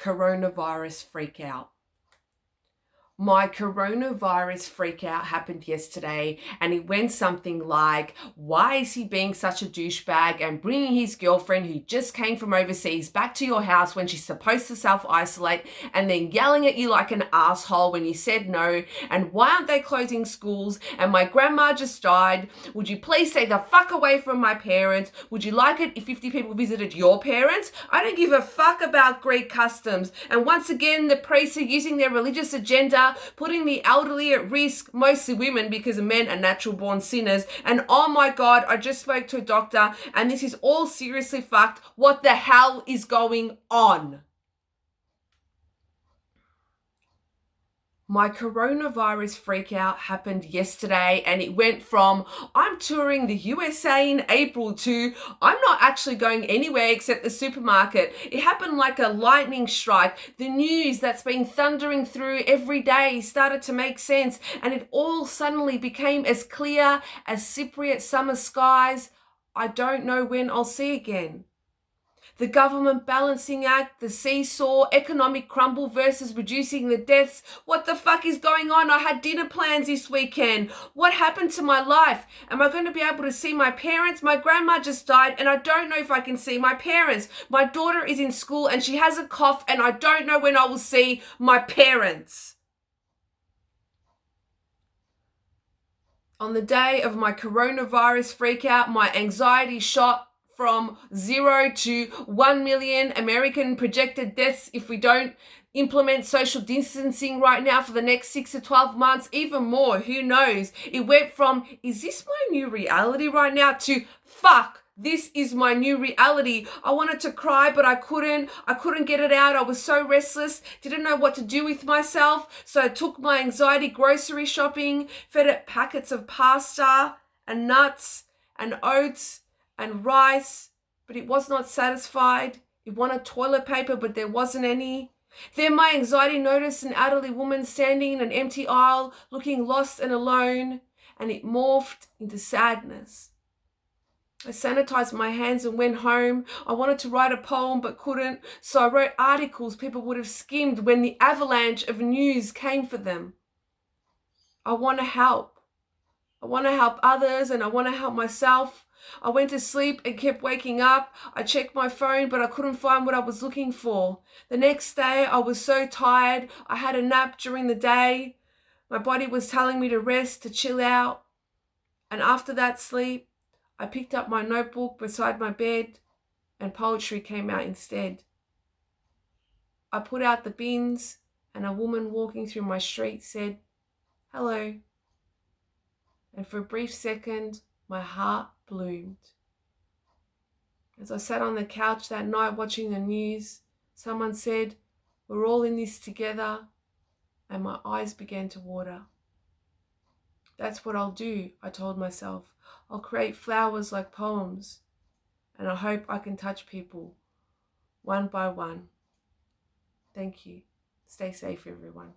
coronavirus freak out. My coronavirus freak out happened yesterday, and it went something like, why is he being such a douchebag and bringing his girlfriend who just came from overseas back to your house when she's supposed to self-isolate, and then yelling at you like an asshole when you said no, and why aren't they closing schools, and my grandma just died, would you please stay the fuck away from my parents, would you like it if 50 people visited your parents? I don't give a fuck about Greek customs, and once again the priests are using their religious agenda, putting the elderly at risk, mostly women because men are natural born sinners. And oh my God, I just spoke to a doctor and this is all seriously fucked. What the hell is going on? My coronavirus freak out happened yesterday, and it went from I'm touring the USA in April to I'm not actually going anywhere except the supermarket. It happened like a lightning strike. The news that's been thundering through every day started to make sense, and it all suddenly became as clear as Cypriot summer skies I don't know when I'll see again. The government balancing act, the seesaw, economic crumble versus reducing the deaths. What the fuck is going on? I had dinner plans this weekend. What happened to my life? Am I going to be able to see my parents? My grandma just died and I don't know if I can see my parents. My daughter is in school and she has a cough and I don't know when I will see my parents. On the day of my coronavirus freak out, my anxiety shot from 0 to 1 million American projected deaths if we don't implement social distancing right now for the next 6 to 12 months, even more, who knows? It went from, is this my new reality right now, to fuck, this is my new reality. I wanted to cry, but I couldn't get it out. I was so restless, didn't know what to do with myself. So I took my anxiety grocery shopping, fed it packets of pasta and nuts and oats and rice, but it was not satisfied. It wanted toilet paper, but there wasn't any. Then my anxiety noticed an elderly woman standing in an empty aisle, looking lost and alone, and it morphed into sadness. I sanitized my hands and went home. I wanted to write a poem but couldn't, so I wrote articles people would have skimmed when the avalanche of news came for them. I want to help. I want to help others and I want to help myself. I went to sleep and kept waking up. I checked my phone, but I couldn't find what I was looking for. The next day, I was so tired. I had a nap during the day. My body was telling me to rest, to chill out. And after that sleep, I picked up my notebook beside my bed and poetry came out instead. I put out the bins and a woman walking through my street said, "Hello." And for a brief second, my heart bloomed. As I sat on the couch that night watching the news, someone said, "We're all in this together," and my eyes began to water. That's what I'll do, I told myself. I'll create flowers like poems, and I hope I can touch people one by one. Thank you. Stay safe, everyone.